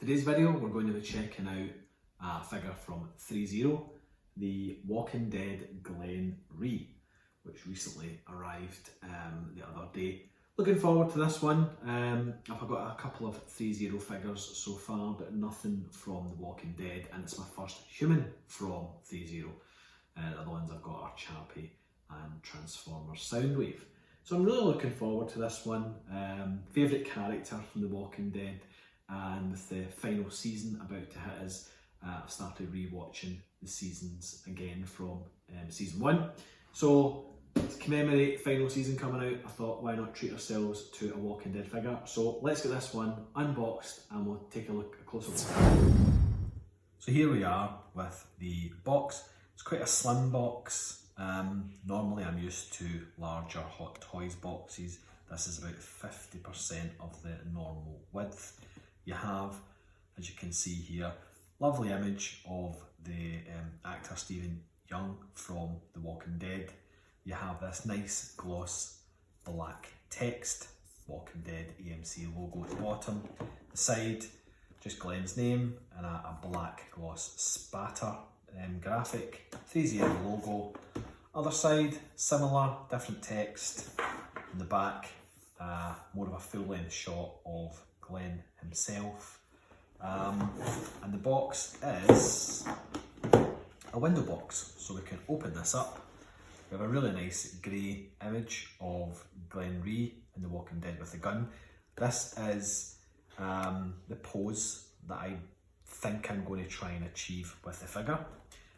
today's video we're going to be checking out a figure from Threezero, the Walking Dead Glenn Rhee, which recently arrived the other day. Looking forward to this one. I've got a couple of Threezero figures so far, but nothing from the Walking Dead, and it's my first human from Threezero. The other ones I've got are Chappie and Transformer Soundwave. So I'm really looking forward to this one. Favourite character from the Walking Dead, and with the final season about to hit us, I've started re-watching the seasons again from season 1. So to commemorate final season coming out, I thought why not treat ourselves to a Walking Dead figure. So let's get this one unboxed and we'll take a closer look. So here we are with the box. It's quite a slim box. Normally I'm used to larger Hot Toys boxes. This is about 50% of the normal width. You have, as you can see here, lovely image of the actor Stephen Young from The Walking Dead. You have this nice gloss black text, Walking Dead AMC logo at the bottom. The side, just Glenn's name and a black gloss spatter graphic, Threezero logo. Other side, similar, different text. In the back, more of a full-length shot of Glenn himself. And the box is a window box, so we can open this up. We have a really nice grey image of Glenn Rhee in The Walking Dead with a gun. This is the pose that I think I'm going to try and achieve with the figure.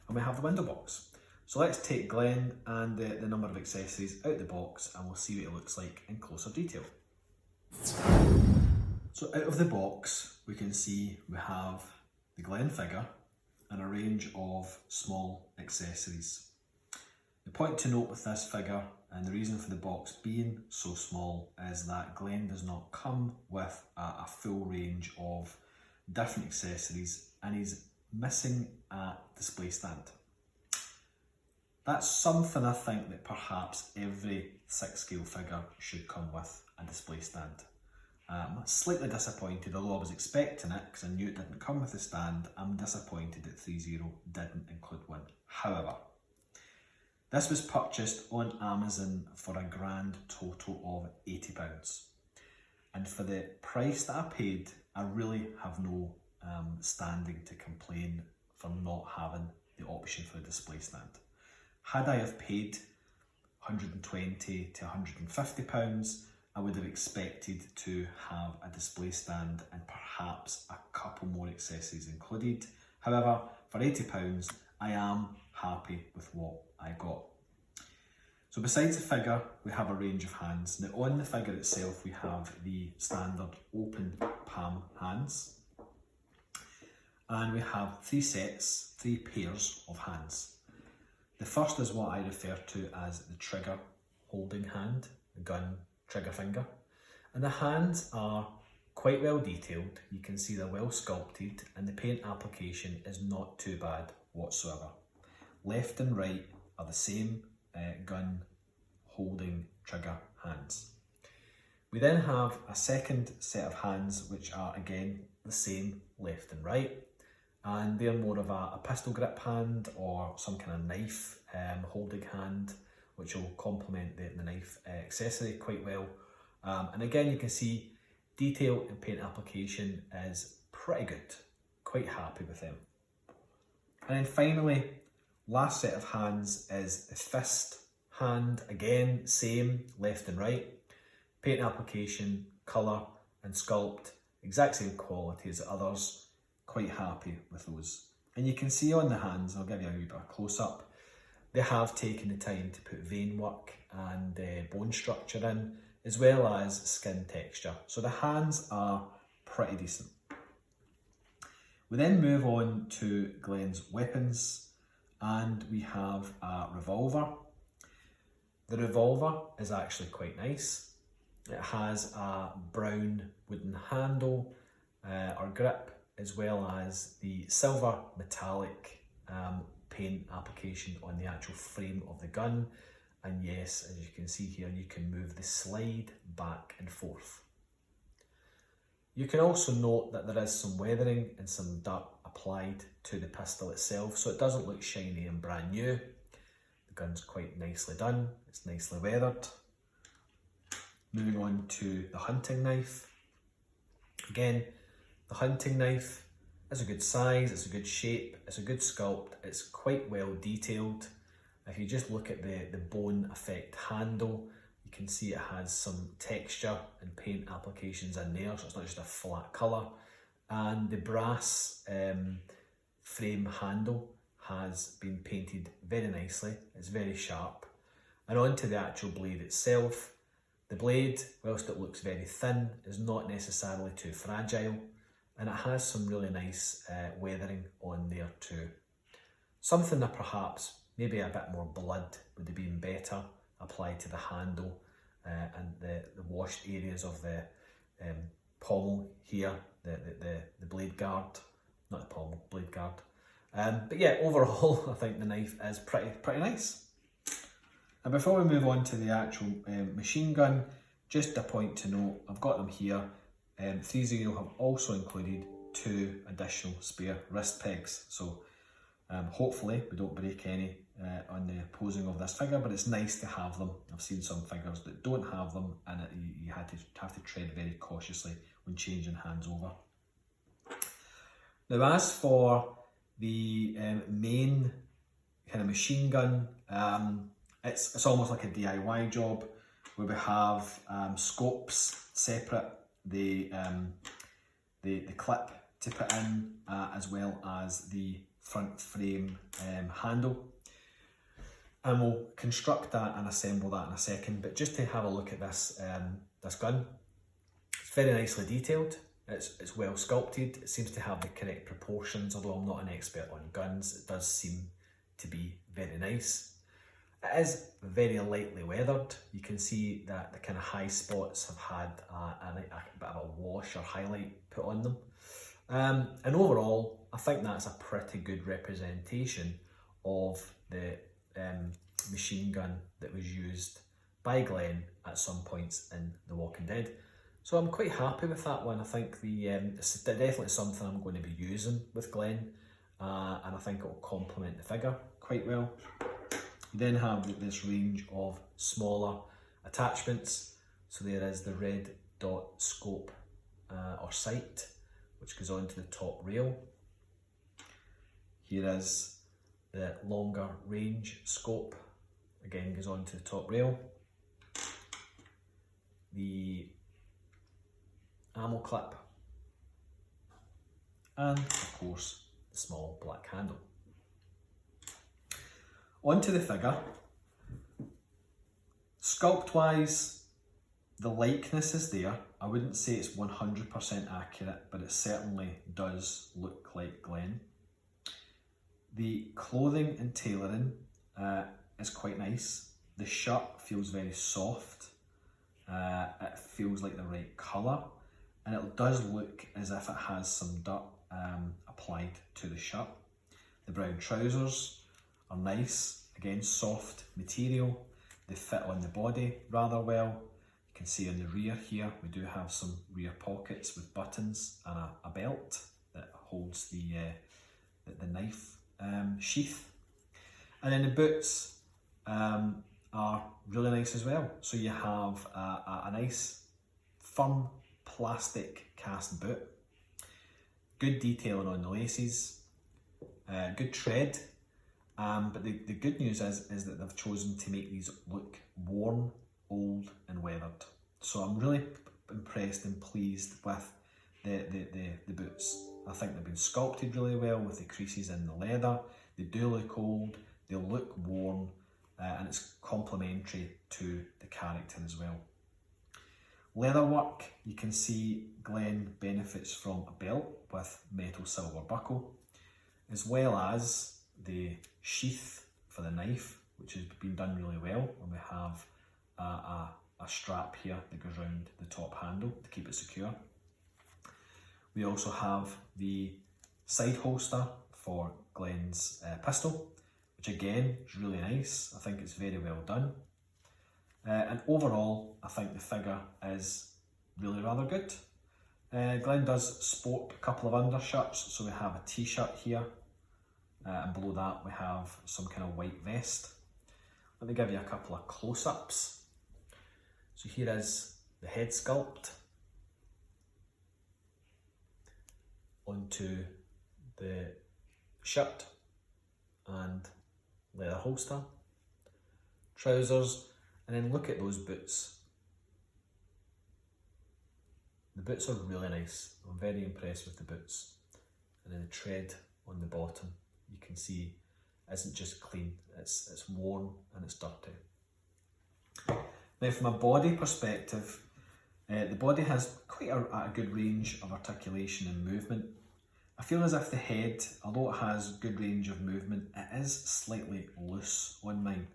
And we have the window box. So let's take Glenn and the number of accessories out the box and we'll see what it looks like in closer detail. So out of the box, we can see we have the Glenn figure and a range of small accessories. The point to note with this figure, and the reason for the box being so small, is that Glenn does not come with a full range of different accessories, and he's missing a display stand. That's something I think that perhaps every 6-scale figure should come with, a display stand. I'm slightly disappointed, although I was expecting it because I knew it didn't come with a stand. I'm disappointed that Threezero didn't include one. However, this was purchased on Amazon for a grand total of £80. And for the price that I paid, I really have no standing to complain for not having the option for a display stand. Had I have paid £120 to £150, I would have expected to have a display stand and perhaps a couple more accessories included. However, for £80, I am happy with what I got. So besides the figure, we have a range of hands. Now on the figure itself, we have the standard open palm hands. And we have 3 pairs of hands. The first is what I refer to as the trigger holding hand, the gun trigger finger. And the hands are quite well detailed. You can see they're well sculpted and the paint application is not too bad whatsoever. Left and right are the same gun holding trigger hands. We then have a second set of hands which are again the same left and right, and they're more of a pistol grip hand or some kind of knife holding hand, which will complement the knife accessory quite well. And again, you can see detail and paint application is pretty good. Quite happy with them. And then finally, last set of hands is the fist hand. Again, same left and right. Paint application, colour and sculpt, exact same quality as the others. Quite happy with those. And you can see on the hands, I'll give you a wee bit of close up, they have taken the time to put vein work and bone structure in, as well as skin texture. So the hands are pretty decent. We then move on to Glenn's weapons, and we have a revolver. The revolver is actually quite nice. It has a brown wooden handle or grip, as well as the silver metallic paint application on the actual frame of the gun. And yes, as you can see here, you can move the slide back and forth. You can also note that there is some weathering and some dirt applied to the pistol itself, so it doesn't look shiny and brand new. The gun's quite nicely done, it's nicely weathered. Moving on to the hunting knife. Again, the hunting knife is a good size, it's a good shape, it's a good sculpt, it's quite well detailed. If you just look at the bone effect handle, you can see it has some texture and paint applications in there, so it's not just a flat colour. And the brass frame handle has been painted very nicely, it's very sharp. And onto the actual blade itself. The blade, whilst it looks very thin, is not necessarily too fragile, and it has some really nice weathering on there too. Something that perhaps maybe a bit more blood would have been better applied to the handle and the washed areas of the pommel here, the blade guard, not the pommel, blade guard. But yeah, overall I think the knife is pretty nice. And before we move on to the actual machine gun, just a point to note, I've got them here. Threezero have also included 2 additional spare wrist pegs, so hopefully we don't break any on the posing of this figure, but it's nice to have them. I've seen some figures that don't have them, and you have to tread very cautiously when changing hands over. Now, as for the main kind of machine gun, it's almost like a DIY job where we have scopes separate, the clip to put in, as well as the front frame handle. And we'll construct that and assemble that in a second, but just to have a look at this this gun, it's very nicely detailed, it's well sculpted, it seems to have the correct proportions. Although I'm not an expert on guns, it does seem to be very nice. It is very lightly weathered. You can see that the kind of high spots have had a bit of a wash or highlight put on them. And overall, I think that's a pretty good representation of the machine gun that was used by Glenn at some points in The Walking Dead. So I'm quite happy with that one. I think it's definitely something I'm going to be using with Glenn, and I think it will complement the figure quite well. You then have this range of smaller attachments. So there is the red dot scope or sight, which goes onto the top rail. Here is the longer range scope, again goes onto the top rail. The ammo clip, and of course the small black handle. Onto the figure. Sculpt wise, the likeness is there. I wouldn't say it's 100% accurate, but it certainly does look like Glenn. The clothing and tailoring is quite nice. The shirt feels very soft. It feels like the right colour, and it does look as if it has some dirt applied to the shirt. The brown trousers are nice, again soft material. They fit on the body rather well. You can see on the rear here we do have some rear pockets with buttons and a belt that holds the knife sheath. And then the boots are really nice as well. So you have a nice firm plastic cast boot, good detailing on the laces, good tread. But the good news is that they've chosen to make these look worn, old and weathered. So I'm really impressed and pleased with the boots. I think they've been sculpted really well with the creases in the leather. They do look old, they look worn, and it's complementary to the character as well. Leather work, you can see Glenn benefits from a belt with metal silver buckle, as well as the sheath for the knife, which has been done really well, and we have a strap here that goes around the top handle to keep it secure. We also have the side holster for Glenn's pistol, which again is really nice. I think it's very well done. And overall, I think the figure is really rather good. Glenn does sport a couple of undershirts, so we have a t-shirt here, and below that we have some kind of white vest. Let me give you a couple of close-ups. So here is the head sculpt onto the shirt and leather holster, trousers, and then look at those boots. The boots are really nice. I'm very impressed with the boots. And then the tread on the bottom, you can see, isn't just clean, it's worn and it's dirty. Now from a body perspective, the body has quite a good range of articulation and movement. I feel as if the head, although it has good range of movement, it is slightly loose on mine.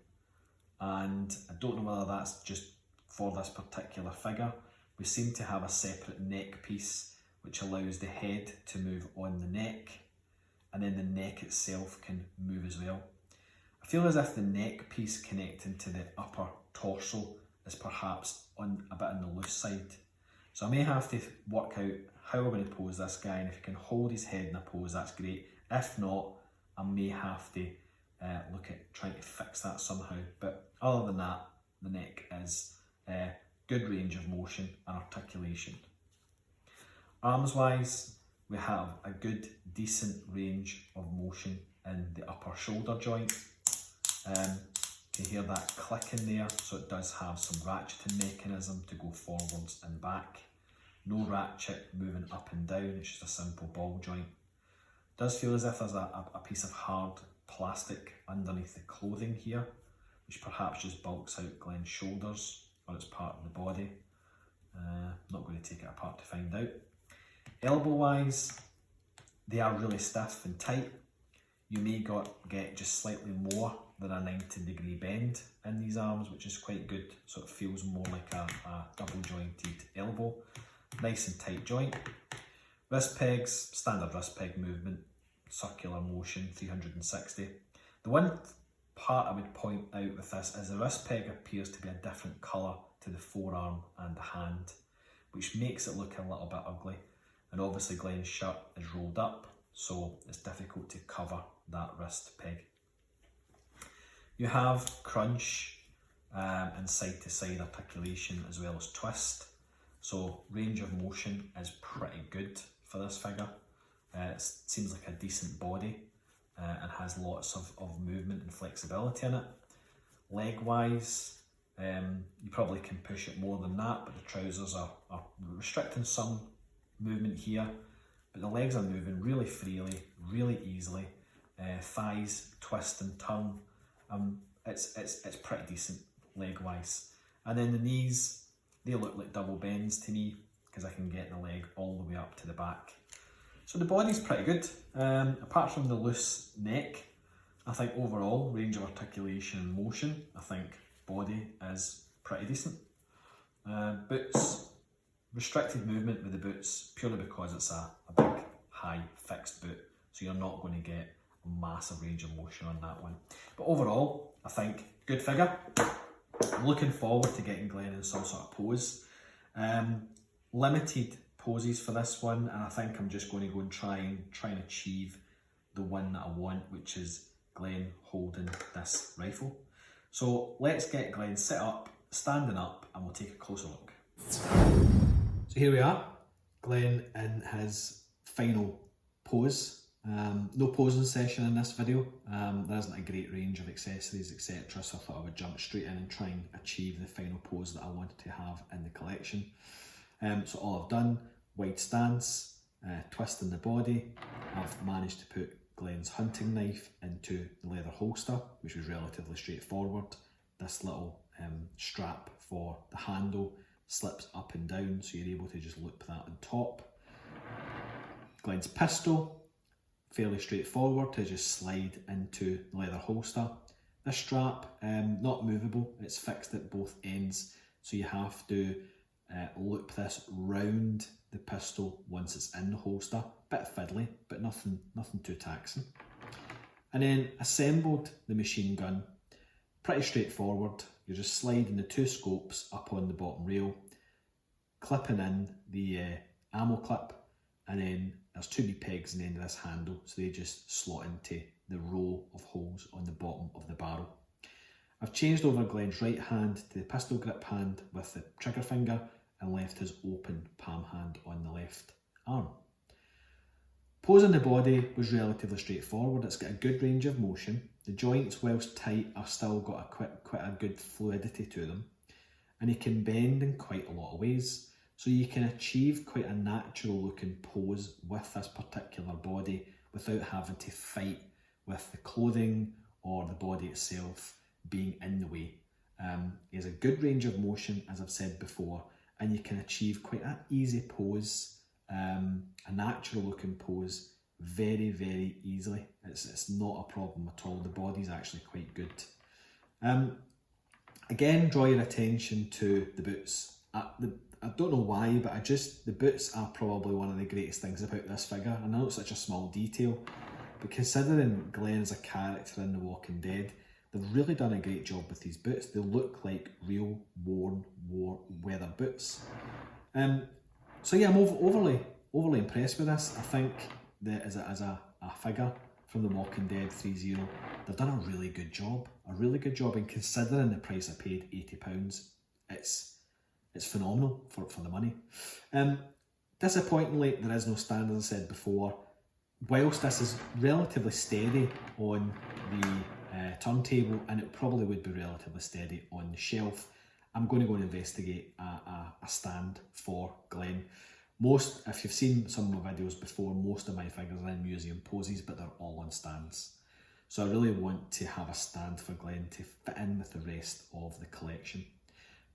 And I don't know whether that's just for this particular figure. We seem to have a separate neck piece which allows the head to move on the neck, and then the neck itself can move as well. I feel as if the neck piece connecting to the upper torso is perhaps on a bit on the loose side. So I may have to work out how I'm going to pose this guy, and if he can hold his head in a pose, that's great. If not, I may have to look at trying to fix that somehow. But other than that, the neck is good range of motion and articulation. Arms wise, we have a good decent range of motion in the upper shoulder joint. You can hear that click in there, so it does have some ratcheting mechanism to go forwards and back. No ratchet moving up and down, it's just a simple ball joint. It does feel as if there's a piece of hard plastic underneath the clothing here, which perhaps just bulks out Glenn's shoulders, or it's part of the body. Not going to take it apart to find out. Elbow wise, they are really stiff and tight. You may get just slightly more than a 90-degree bend in these arms, which is quite good, so it feels more like a double jointed elbow. Nice and tight joint. Wrist pegs, standard wrist peg movement, circular motion, 360. The one part I would point out with this is the wrist peg appears to be a different colour to the forearm and the hand, which makes it look a little bit ugly. And obviously Glenn's shirt is rolled up, so it's difficult to cover that wrist peg. You have crunch and side to side articulation as well as twist. So range of motion is pretty good for this figure. It seems like a decent body and has lots of movement and flexibility in it. Leg wise, you probably can push it more than that, but the trousers are restricting some movement here, but the legs are moving really freely, really easily. Thighs twist and turn. It's pretty decent leg wise. And then the knees, they look like double bends to me because I can get the leg all the way up to the back. So the body's pretty good. Apart from the loose neck, I think overall range of articulation and motion, I think body is pretty decent. Boots, restricted movement with the boots purely because it's a big high fixed boot, so you're not going to get a massive range of motion on that one. But overall, I think good figure. Looking forward to getting Glenn in some sort of pose. Limited poses for this one, and I think I'm just going to go and try and achieve the one that I want, which is Glenn holding this rifle. So let's get Glenn set up, standing up, and we'll take a closer look. So here we are, Glenn in his final pose. No posing session in this video. There isn't a great range of accessories, etc. So I thought I would jump straight in and try and achieve the final pose that I wanted to have in the collection. So all I've done, wide stance, twisting the body. I've managed to put Glenn's hunting knife into the leather holster, which was relatively straightforward. This little strap for the handle slips up and down, so you're able to just loop that on top. Glenn's pistol, fairly straightforward to just slide into the leather holster. This strap, not movable, it's fixed at both ends, so you have to loop this round the pistol once it's in the holster. Bit fiddly, but nothing too taxing. And then assembled the machine gun, pretty straightforward. You're just sliding the two scopes up on the bottom rail, clipping in the ammo clip, and then there's 2 wee pegs in the end of this handle, so they just slot into the row of holes on the bottom of the barrel. I've changed over Glenn's right hand to the pistol grip hand with the trigger finger and left his open palm hand on the left arm. Posing the body was relatively straightforward. It's got a good range of motion. The joints, whilst tight, have still got quite a good fluidity to them, and he can bend in quite a lot of ways. So you can achieve quite a natural looking pose with this particular body without having to fight with the clothing or the body itself being in the way. He has a good range of motion, as I've said before, and you can achieve quite an easy pose, a natural looking pose, very, very easily. It's not a problem at all. The body's actually quite good. Again, draw your attention to the boots. I don't know why, but the boots are probably one of the greatest things about this figure. I know it's such a small detail, but considering Glenn is a character in The Walking Dead, they've really done a great job with these boots. They look like real worn weather boots. So yeah, I'm overly impressed with this. I think that as a figure from The Walking Dead Threezero, they've done a really good job. And considering the price I paid, £80, it's phenomenal for the money. Disappointingly, there is no stand, as I said before. Whilst this is relatively steady on the turntable, and it probably would be relatively steady on the shelf, I'm going to go and investigate a stand for Glenn. If you've seen some of my videos before, most of my figures are in museum poses, but they're all on stands. So I really want to have a stand for Glenn to fit in with the rest of the collection.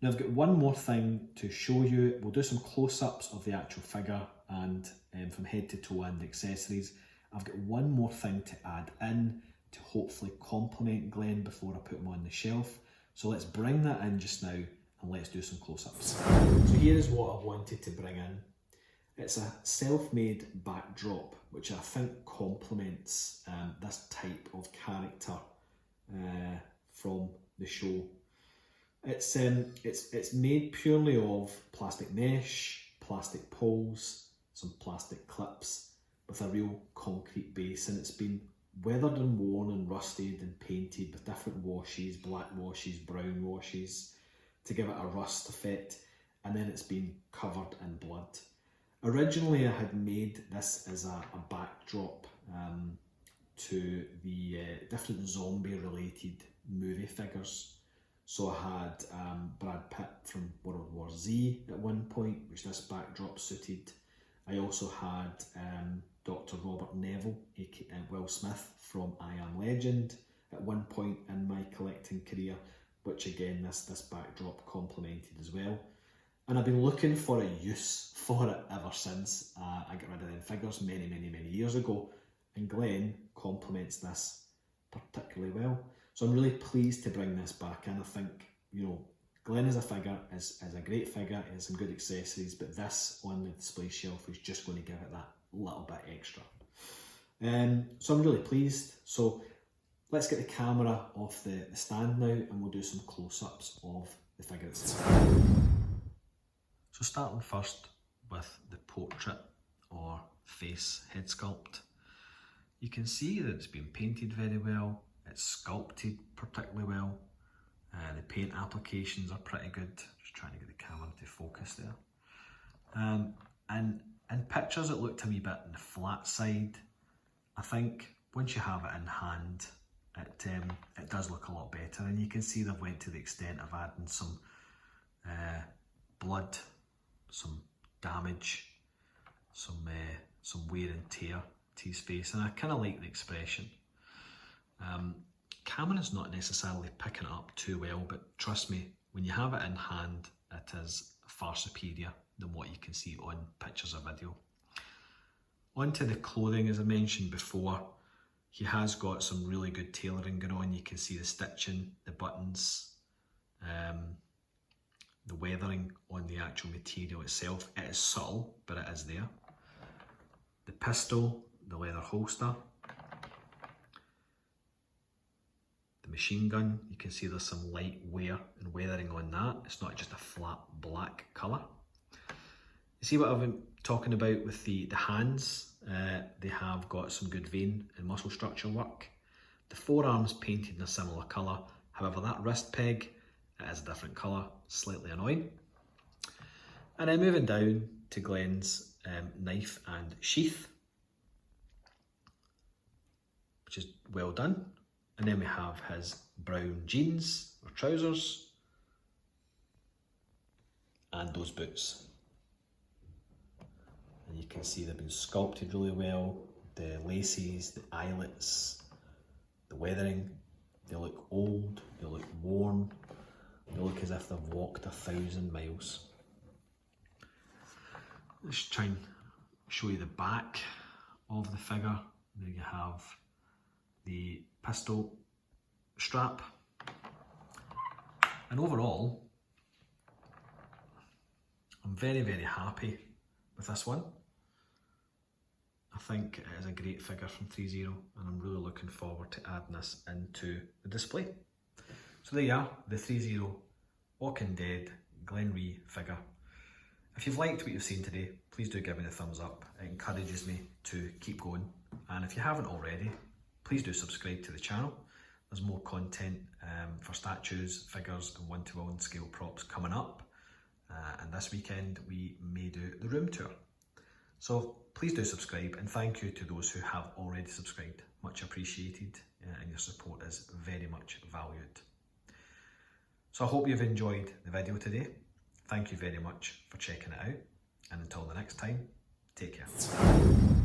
Now I've got one more thing to show you. We'll do some close-ups of the actual figure and from head to toe and accessories. I've got one more thing to add in to hopefully complement Glenn before I put him on the shelf. So let's bring that in just now and let's do some close-ups. So here is what I wanted to bring in. It's a self-made backdrop, which I think complements this type of character from the show. It's made purely of plastic mesh, plastic poles, some plastic clips with a real concrete base, and it's been weathered and worn and rusted and painted with different washes, black washes, brown washes, to give it a rust effect, and then it's been covered in blood. Originally I had made this as a backdrop to the different zombie related movie figures. So I had Brad Pitt from World War Z at one point, which this backdrop suited. I also had Dr. Robert Neville, aka Will Smith from I Am Legend at one point in my collecting career, which again this backdrop complemented as well. And I've been looking for a use for it ever since I got rid of them figures many years ago, and Glenn complements this particularly well. So I'm really pleased to bring this back in. I think, you know, Glenn as a figure is a great figure, it has some good accessories, but this on the display shelf is just going to give it that little bit extra. So I'm really pleased. So let's get the camera off the stand now and we'll do some close-ups of the figure itself. So starting first with the portrait or face head sculpt. You can see that it's been painted very well, it's sculpted particularly well. The paint applications are pretty good. Just trying to get the camera to focus there. And in pictures it looked a wee bit on the flat side. I think once you have it in hand, it does look a lot better, and you can see they've went to the extent of adding some blood, some damage, some wear and tear to his face, and I kind of like the expression. Camera's not necessarily picking it up too well, but trust me, when you have it in hand, it is far superior than what you can see on pictures or video. Onto the clothing, as I mentioned before, he has got some really good tailoring going on. You can see the stitching, the buttons, the weathering on the actual material itself. It is subtle, but it is there. The pistol, the leather holster, the machine gun, you can see there's some light wear and weathering on that. It's not just a flat black colour. You see what I've been talking about with the hands? They have got some good vein and muscle structure work. The forearm's painted in a similar colour, however that wrist peg is a different colour, slightly annoying. And then moving down to Glenn's knife and sheath, which is well done. And then we have his brown jeans or trousers and those boots. And you can see they've been sculpted really well. The laces, the eyelets, the weathering, they look old, they look worn, they look as if they've walked 1,000 miles. Let's try and show you the back of the figure. There you have the pistol strap. And overall, I'm very, very happy with this one. I think it is a great figure from Threezero, and I'm really looking forward to adding this into the display. So there you are, the Threezero Walking Dead Glenn Rhee figure. If you've liked what you've seen today, please do give me the thumbs up. It encourages me to keep going. And if you haven't already, please do subscribe to the channel. There's more content for statues, figures and one-to-one scale props coming up. And this weekend we may do the room tour. So please do subscribe, and thank you to those who have already subscribed. Much appreciated, and your support is very much valued. So I hope you've enjoyed the video today. Thank you very much for checking it out, and until the next time, take care.